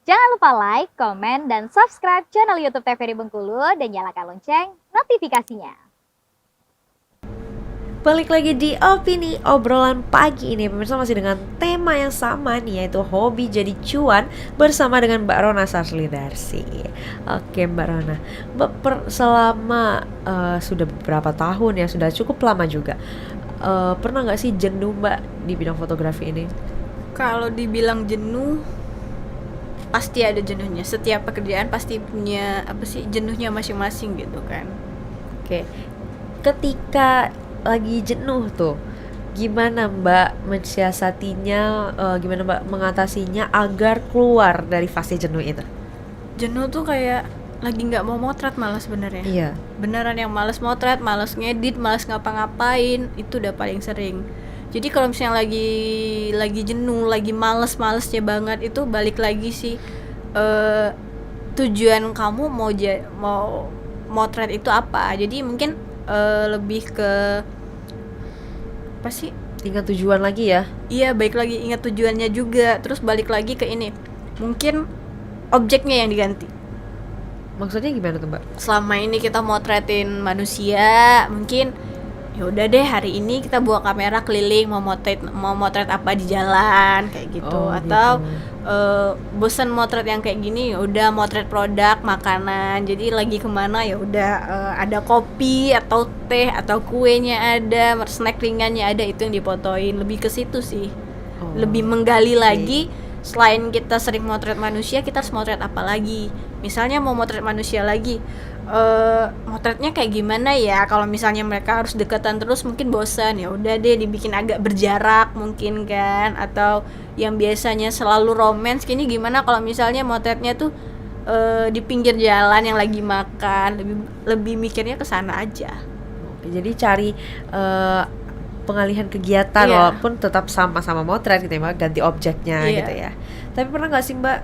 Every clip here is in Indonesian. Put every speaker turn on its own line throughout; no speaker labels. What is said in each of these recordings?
Jangan lupa like, komen, dan subscribe channel YouTube TVRI Bengkulu dan nyalakan lonceng notifikasinya.
Balik lagi di Opini Obrolan Pagi ini, pemirsa, masih dengan tema yang sama nih, yaitu hobi jadi cuan bersama dengan Mbak Rona Sarslidarsi. Oke Mbak Rona, selama sudah beberapa tahun ya, sudah cukup lama juga, pernah nggak sih jenuh Mbak di bidang fotografi ini?
Kalau dibilang jenuh, pasti ada jenuhnya. Setiap pekerjaan pasti punya jenuhnya masing-masing gitu kan.
Oke, ketika lagi jenuh tuh, gimana Mbak mensiasatinya, gimana Mbak mengatasinya agar keluar dari fase jenuh itu?
Jenuh tuh kayak lagi nggak mau motret malah sebenarnya.
Iya.
Beneran yang males motret, males ngedit, males ngapa-ngapain, itu udah paling sering. Jadi kalau misalnya lagi jenuh, lagi malesnya banget, itu balik lagi sih, tujuan kamu mau motret itu apa. Jadi mungkin lebih ke apa sih?
Ingat tujuan lagi ya?
Iya, balik lagi ingat tujuannya juga. Terus balik lagi ke ini, mungkin objeknya yang diganti.
Maksudnya gimana tuh Mbak?
Selama ini kita motretin manusia, mungkin ya udah deh hari ini kita bawa kamera keliling mau motret apa di jalan kayak gitu. Atau bosan motret yang kayak gini, ya udah motret produk makanan. Jadi lagi kemana ya udah, ada kopi atau teh atau kuenya ada, snack ringannya ada, itu yang difotoin. Lebih ke situ sih. Lebih menggali lagi. Selain kita sering motret manusia, kita harus motret apa lagi. Misalnya mau motret manusia lagi, motretnya kayak gimana ya? Kalau misalnya mereka harus dekatan terus mungkin bosan, ya udah deh dibikin agak berjarak mungkin kan. Atau yang biasanya selalu romance, kini gimana kalau misalnya motretnya tuh di pinggir jalan yang lagi makan, lebih mikirnya ke sana aja.
Oke, jadi cari pengalihan kegiatan, walaupun tetap sama-sama motret gitu ya Mbak, ganti objeknya gitu ya. Tapi pernah nggak sih Mbak,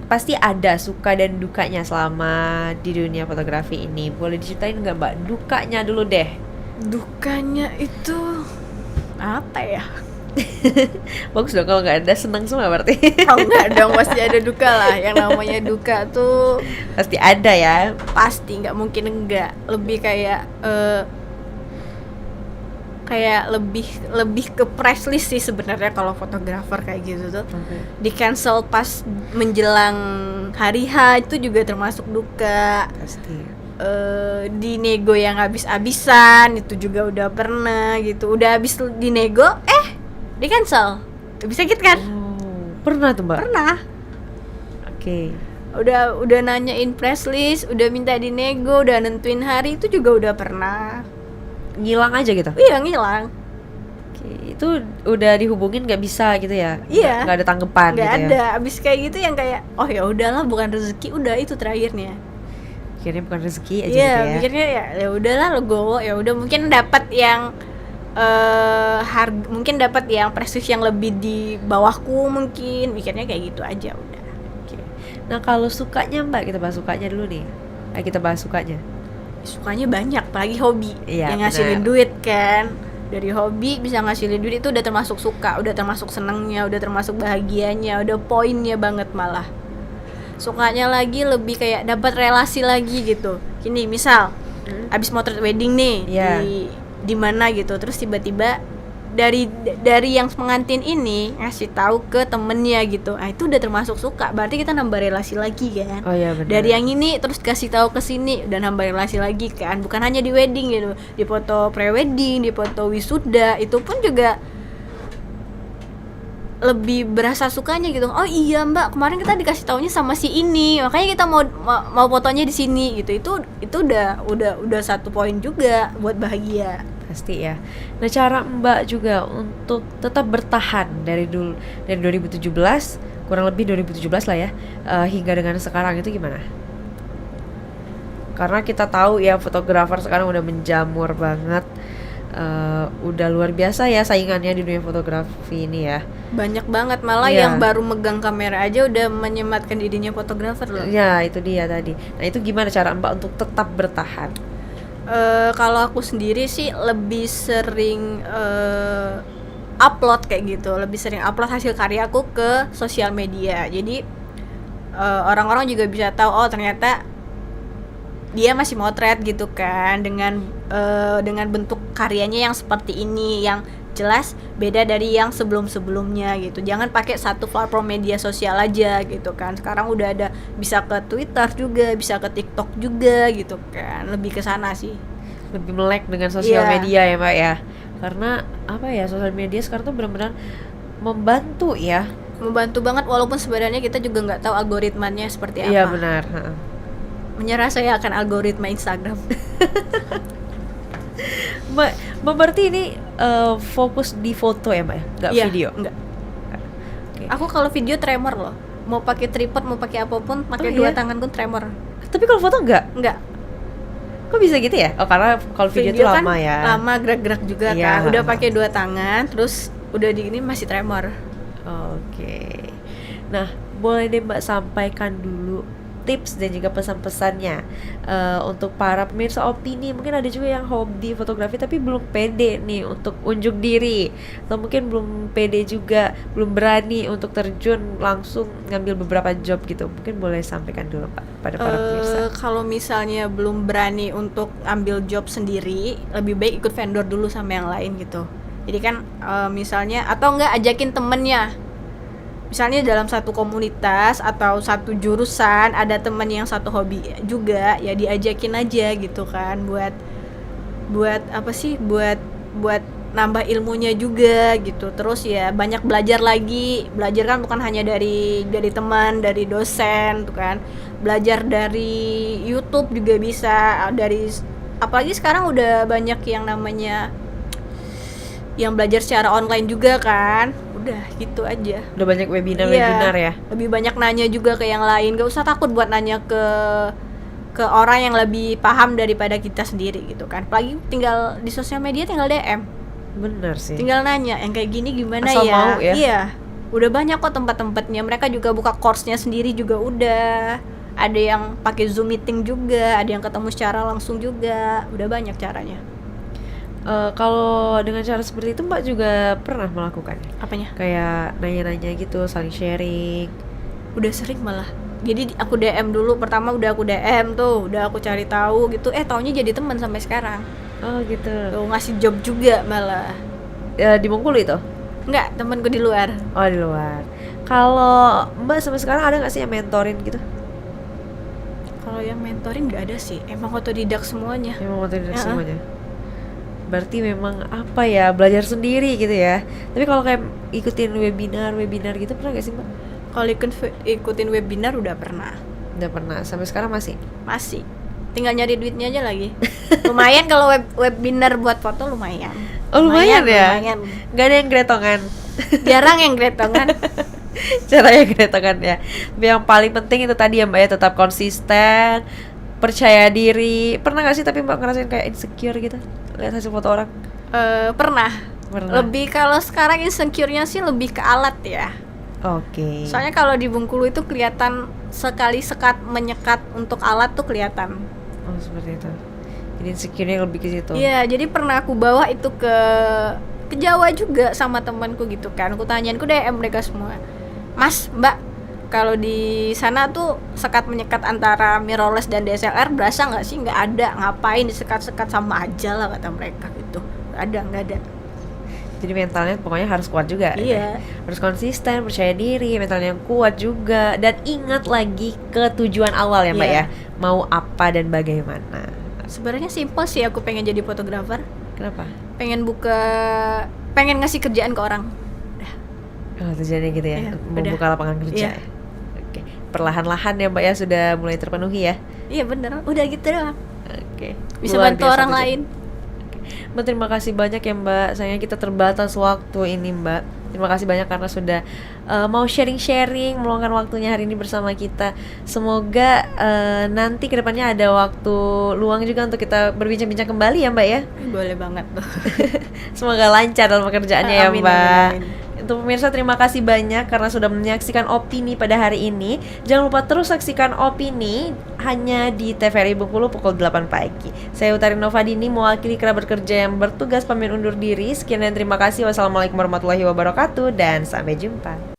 pasti ada suka dan dukanya selama di dunia fotografi ini. Boleh diceritain nggak Mbak, dukanya dulu deh?
Dukanya itu apa ya?
Bagus dong kalau nggak ada, senang semua berarti.
Oh enggak dong, pasti ada duka lah. Yang namanya duka tuh
pasti ada ya.
Pasti, nggak mungkin enggak. Lebih kayak lebih ke press list sih sebenarnya kalau fotografer kayak gitu tuh. Di cancel pas menjelang hari H itu juga termasuk duka.
Pasti.
Di nego yang habis-habisan itu juga udah pernah gitu. Udah habis di nego, di cancel. Bisa gitu kan?
Pernah tuh Mbak?
Pernah.
Oke.
Udah nanyain press list, udah minta di nego, udah nentuin hari, itu juga udah pernah.
Ngilang aja gitu?
Iya, ngilang.
Oke, itu udah dihubungin nggak bisa gitu ya?
Iya.
Nggak ada tanggapan gitu ya?
Nggak ada. Abis kayak gitu yang kayak, oh ya udahlah, bukan rezeki, udah itu terakhirnya.
Akhirnya bukan rezeki aja
gitu ya. Iya, mikirnya ya udahlah legowo, ya udah mungkin dapat yang mungkin dapat yang prestis yang lebih di bawahku mungkin, mikirnya kayak gitu aja udah.
Oke. Nah, kalau sukanya Mbak, kita bahas sukanya dulu nih. Kita bahas sukanya.
Sukanya banyak, apalagi hobi.
Iya,
yang ngasilin duit kan. Dari hobi bisa ngasilin duit itu udah termasuk suka, udah termasuk senengnya, udah termasuk bahagianya, udah poinnya banget malah. Sukanya lagi lebih kayak dapat relasi lagi gitu. Gini, misal abis motret wedding nih, di mana gitu, terus tiba-tiba dari yang pengantin ini ngasih tahu ke temennya gitu, itu udah termasuk suka, berarti kita nambah relasi lagi kan.
Oh iya benar.
Dari yang ini terus kasih tahu ke sini, udah nambah relasi lagi kan, bukan hanya di wedding gitu, di foto pre-wedding, di foto wisuda, itu pun juga lebih berasa sukanya gitu. Oh iya Mbak, kemarin kita dikasih taunya sama si ini, makanya kita mau fotonya di sini gitu. Itu udah satu poin juga buat bahagia.
Pasti ya. Nah, cara Mbak juga untuk tetap bertahan dari 2017, kurang lebih 2017 lah ya, hingga dengan sekarang itu gimana? Karena kita tahu ya fotografer sekarang udah menjamur banget, udah luar biasa ya saingannya di dunia fotografi ini ya.
Banyak banget, malah yang baru megang kamera aja udah menyematkan dirinya fotografer loh.
Ya, itu dia tadi. Nah, itu gimana cara Mbak untuk tetap bertahan?
Kalau aku sendiri sih lebih sering upload kayak gitu, lebih sering upload hasil karyaku ke sosial media. Jadi orang-orang juga bisa tahu oh ternyata dia masih motret gitu kan dengan bentuk karyanya yang seperti ini yang jelas beda dari yang sebelum-sebelumnya gitu. Jangan pakai satu platform media sosial aja gitu kan. Sekarang udah ada bisa ke Twitter juga, bisa ke TikTok juga gitu kan. Lebih ke sana sih.
Lebih melek dengan sosial
Iya.
media ya Mbak ya. Karena apa ya, sosial media sekarang tuh benar-benar membantu ya.
Membantu banget walaupun sebenarnya kita juga nggak tahu algoritmanya seperti apa.
Iya benar.
Menyerah saya akan algoritma Instagram.
Mbak berarti ini fokus di foto ya Mbak ya, nggak
Iya,
video?
enggak.
Oke.
Aku kalau video tremor loh. Mau pakai tripod, mau pakai apapun, pakai
Oh,
dua
iya?
tangan pun tremor.
Tapi kalau foto nggak?
Enggak.
Kok bisa gitu ya? Oh karena kalau video, tuh
kan
lama ya.
lama gerak-gerak juga
Iya.
kan. Udah pakai dua tangan, terus udah di ini masih tremor.
Oke. Nah, boleh deh Mbak sampaikan dulu tips dan juga pesan-pesannya untuk para pemirsa opini. Mungkin ada juga yang hobi fotografi tapi belum pede nih untuk unjuk diri, atau mungkin belum pede juga, belum berani untuk terjun langsung ngambil beberapa job gitu. Mungkin boleh sampaikan dulu Pak pada para pemirsa.
Kalau misalnya belum berani untuk ambil job sendiri, lebih baik ikut vendor dulu sama yang lain gitu. Jadi kan misalnya atau enggak ajakin temennya. Misalnya dalam satu komunitas atau satu jurusan ada teman yang satu hobi juga, ya diajakin aja gitu kan buat apa sih? Buat nambah ilmunya juga gitu. Terus ya banyak belajar lagi. Belajar kan bukan hanya dari teman, dari dosen tuh kan. Belajar dari YouTube juga bisa, dari apalagi sekarang udah banyak yang namanya yang belajar secara online juga kan. Udah gitu aja.
Udah banyak
Iya,
webinar ya.
lebih banyak nanya juga ke yang lain. Gak usah takut buat nanya ke orang yang lebih paham daripada kita sendiri gitu kan. Apalagi tinggal di sosial media tinggal DM,
Bener sih.
tinggal nanya yang kayak gini gimana
Asal
ya.
mau ya.
Iya, udah banyak kok tempat-tempatnya. Mereka juga buka course-nya sendiri juga udah. Ada yang pakai Zoom meeting juga, ada yang ketemu secara langsung juga. Udah banyak caranya.
Kalau dengan cara seperti itu Mbak juga pernah melakukannya?
Apanya?
Kayak nanya-nanya gitu, saling sharing.
Udah sering malah. Jadi aku DM dulu, pertama udah aku DM tuh, udah aku cari tahu gitu. Taunya jadi teman sampai sekarang.
Oh gitu.
Tuh ngasih job juga malah.
Di Bengkulu itu?
Enggak, temanku di luar.
Oh di luar. Kalau Mbak sampai sekarang ada nggak sih yang mentorin gitu?
Kalau yang mentoring nggak ada sih. Emang otodidak semuanya.
Memang otodidak
Ya.
semuanya. Berarti memang apa ya, belajar sendiri gitu ya. Tapi kalau kayak ikutin webinar gitu pernah gak sih Mbak?
Kalau ikutin webinar udah pernah.
Udah pernah, sampai sekarang masih?
Masih. Tinggal nyari duitnya aja lagi. Lumayan kalau webinar buat foto lumayan.
Oh lumayan ya?
Lumayan.
Gak ada yang gretongan?
Jarang yang gretongan.
Caranya gretongan ya. Tapi yang paling penting itu tadi ya Mbak ya, tetap konsisten, percaya diri. Pernah gak sih tapi Mbak ngerasain kayak insecure gitu lihat hasil foto orang?
Pernah.
Pernah.
Lebih kalau sekarang insecure-nya sih lebih ke alat ya.
Oke.
Soalnya kalau di Bengkulu itu kelihatan sekali sekat menyekat untuk alat tuh kelihatan.
Oh seperti itu. Jadi insecure-nya lebih ke situ.
Iya, jadi pernah aku bawa itu ke Jawa juga sama temanku gitu kan. Aku tanyain, aku DM mereka semua. Mas, Mbak, kalau di sana tuh sekat menyekat antara mirrorless dan DSLR berasa nggak sih? Nggak ada. Ngapain disekat-sekat, sama aja lah kata mereka gitu. Nggak ada.
Jadi mentalnya pokoknya harus kuat juga.
Iya.
Harus konsisten, percaya diri, mentalnya yang kuat juga, dan ingat lagi ke tujuan awal ya Mbak
Iya.
ya. Mau apa dan bagaimana.
Sebenarnya simpel sih, aku pengen jadi fotografer.
Kenapa?
Pengen ngasih kerjaan ke orang.
Oh, tujuannya gitu ya,
Iya,
membuka lapangan kerja.
Iya.
Oke. Perlahan-lahan ya Mbak ya sudah mulai terpenuhi ya.
Iya bener, udah gitu doang.
Oke.
Bisa
Luar
bantu
biasa
orang
tujuan.
lain.
Mbak terima kasih banyak ya Mbak. Sayangnya kita terbatas waktu ini Mbak. Terima kasih banyak karena sudah mau sharing-sharing, meluangkan waktunya hari ini bersama kita. Semoga nanti kedepannya ada waktu luang juga untuk kita berbincang-bincang kembali ya Mbak ya.
Boleh banget tuh.
Semoga lancar dalam pekerjaannya ya
Amin,
Mbak.
amin, amin.
Untuk pemirsa terima kasih banyak karena sudah menyaksikan opini pada hari ini. Jangan lupa terus saksikan opini hanya di TVRI Bengkulu pukul 8 pagi. Saya Utari Novadini mewakili kerabat kerja yang bertugas pamit undur diri. Sekian dan terima kasih. Wassalamualaikum warahmatullahi wabarakatuh dan sampai jumpa.